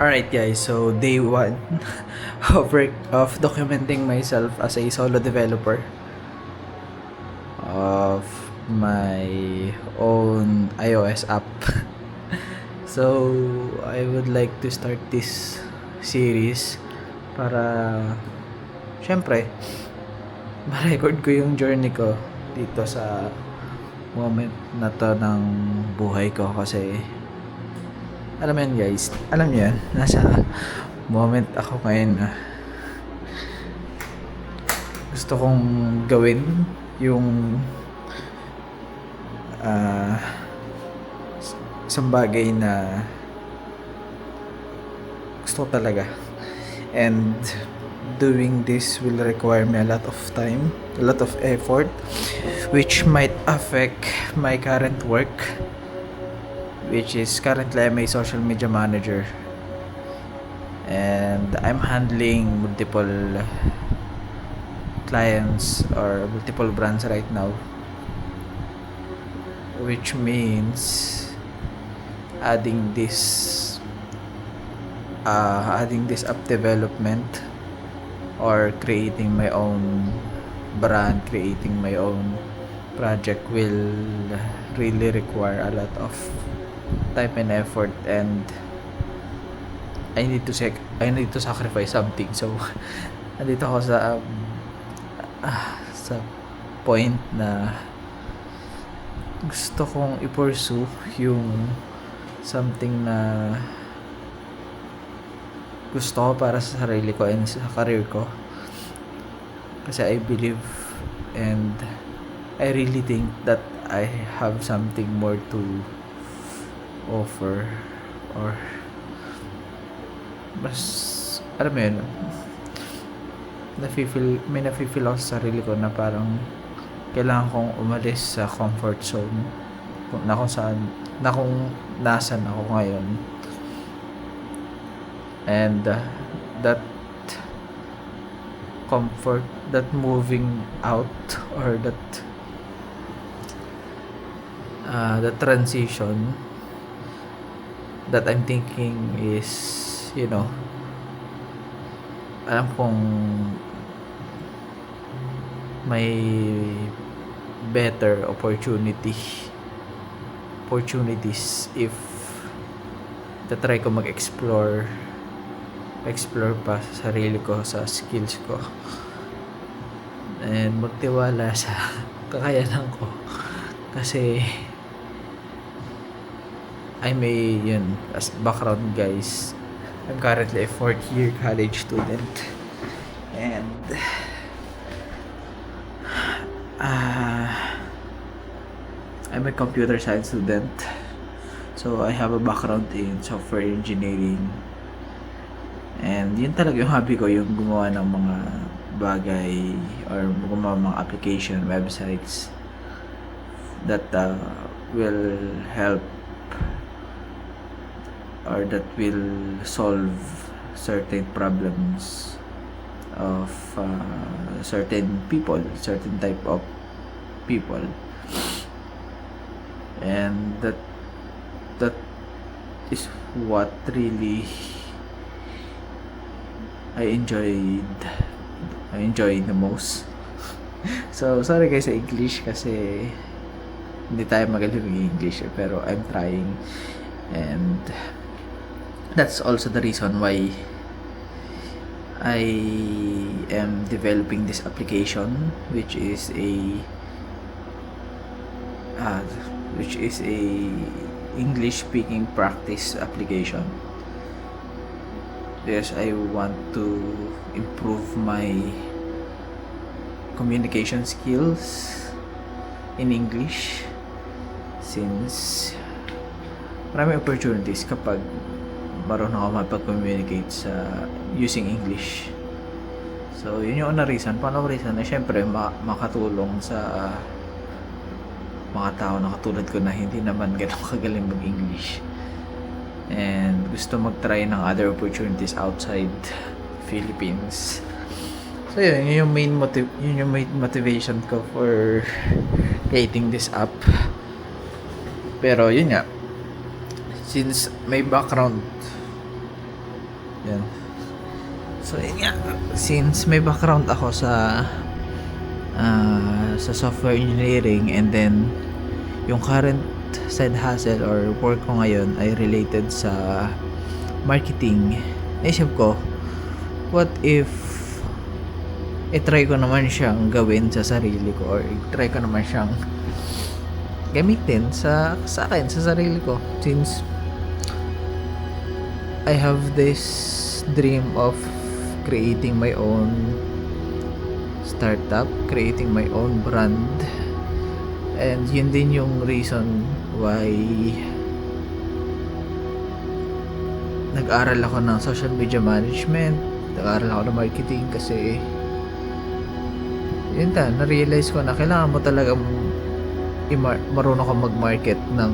Alright guys, so day one of documenting myself as a solo developer of my own iOS app. So I would like to start this series para syempre ma-record ko yung journey ko dito sa moment na to ng buhay ko kasi alam mo yan guys, alam niyo yan, nasa moment ako ngayon na gusto kong gawin yung uh, isang bagay na gusto ko talaga, and doing this will require me a lot of time, a lot of effort, which might affect my current work, which is currently I'm a social media manager and I'm handling multiple clients or multiple brands right now, which means adding this app development or creating my own brand, creating my own project will really require a lot of time and effort, and I need to sacrifice something. So nandito ako sa point na gusto kong i-pursue yung something na gusto ko para sa sarili ko and sa career ko, kasi I believe and I really think that I have something more to offer, or mas alam mo yun, may nafe-feel ako sa sarili ko na parang kailangan kong umalis sa comfort zone na kung nasan ako ngayon, and that comfort, that moving out, or that the transition that I'm thinking is, alam kong may better opportunities if try ko mag-explore pa sa sarili ko, sa skills ko, and magtiwala sa kakayanan ko, kasi as background guys, I'm currently a 4th year college student, and I'm a computer science student, so I have a background in software engineering, and yun talaga yung hobby ko, yung gumawa ng mga bagay or gumawa ng mga application, websites that will help or that will solve certain problems of certain type of people, and that is what really I enjoy the most. So sorry guys sa English, kasi hindi tayo magaling mag-English pero I'm trying, and that's also the reason why I am developing this application, which is a English speaking practice application. Yes, I want to improve my communication skills in English, since marami opportunities kapag marunong ako mapag-communicate using English. So yun yung una reason. Pangalawang reason na syempre makatulong sa mga tao na katulad ko na hindi naman ganun kagaling mag-English, and gusto mag-try ng other opportunities outside Philippines. So yun yung main motivation ko for creating this app. Pero yun nga, since may background Yan. So, yun nga. Since may background ako sa software engineering, and then yung current side hustle or work ko ngayon ay related sa marketing, naisip ko, what if i-try ko naman siyang gawin sa sarili ko, or i-try ko naman siyang gamitin sa akin, sa sarili ko, since I have this dream of creating my own startup, creating my own brand. And yun din yung reason why nag-aral ako ng social media management, nag-aral ako ng marketing, kasi yun na-realize ko na kailangan mo talaga marunong ka mag-market ng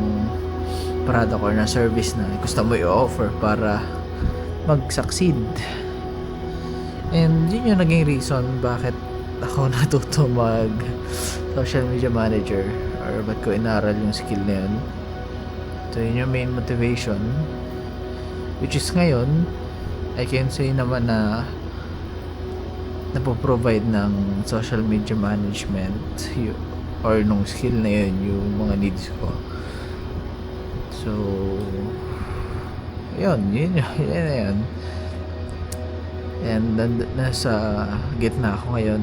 product or na service na gusto mo i-offer para mag-succeed. And yun yung naging reason bakit ako natuto mag social media manager, or ba't ko inaral yung skill na yun. So yun yung main motivation, which is ngayon I can say naman na napoprovide ng social media management or nung skill na yun yung mga needs ko. So yun na yun. And nasa gitna ako ngayon,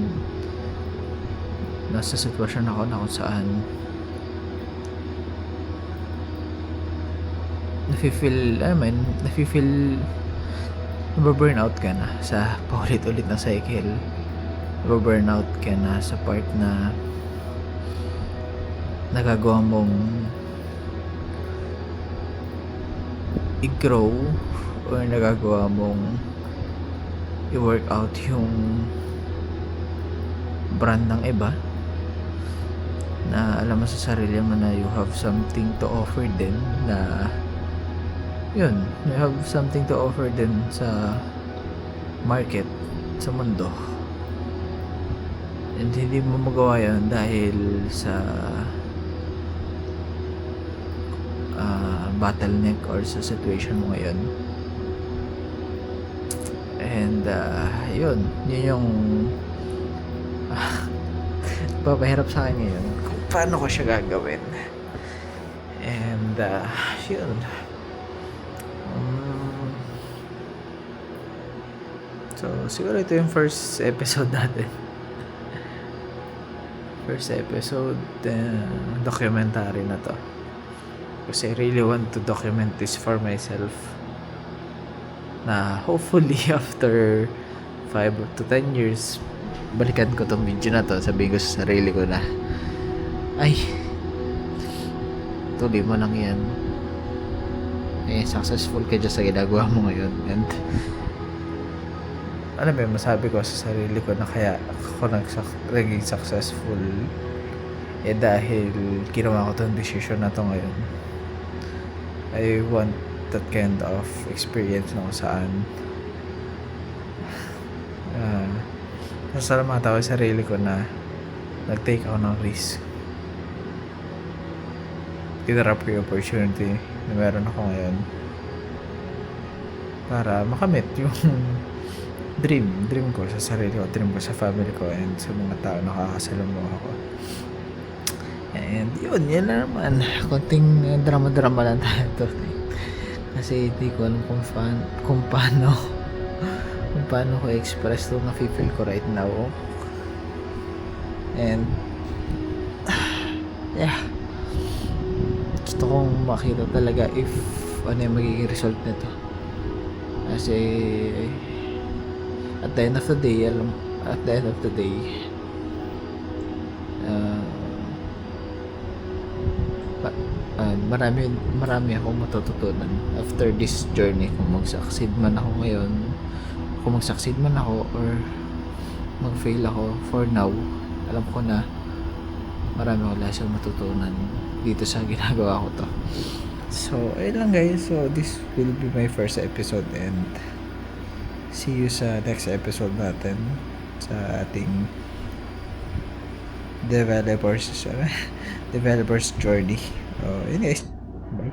nasa sitwasyon ako na kung saan nafe-feel nababurnout ka na sa paulit-ulit na cycle. Nababurnout ka na sa part na nagagawa mong i-grow or nagagawa mong i-work out yung brand ng iba, na alam mo sa sarili mo na you have something to offer din, na yun, you have something to offer din sa market, sa mundo, and hindi mo magawa yun dahil sa bottleneck or sa situation mo ngayon. And yun yung papahirap sa akin ngayon kung paano ko siya gagawin. And yun, so siguro ito yung first episode natin. First episode, documentary na to, kasi I really want to document this for myself, na hopefully after 5 to 10 years balikan ko tong video na to, sabihin ko sa sarili ko na, ay, tuloy mo lang yan, successful ka dyan sa ginagawa mo ngayon. And alam mo, masabi ko sa sarili ko na kaya ako naging successful dahil ginawa ko tong decision na to ngayon. I want that kind of experience na kung saan nasalamatan ako sa sarili ko na nag-take ako ng risk. Kinarap ko yung opportunity na meron ako ngayon para makamit yung dream ko sa sarili ko, dream ko sa family ko, and sa mga tao na nakakasalamuha ako. And yun na naman, konting drama lang tayo to, kasi hindi ko alam kung paano ko express to na feel ko right now. And yeah, gusto kong makita talaga if ano yung magiging result nito, kasi at the end of the day marami akong matututunan after this journey. Kung mag-succeed man ako ngayon, or mag-fail ako, for now alam ko na marami akong lesson matutunan dito sa ginagawa ko to. So ayun lang guys, so this will be my first episode, and see you sa next episode natin sa ating developers journey. Yun guys, bye.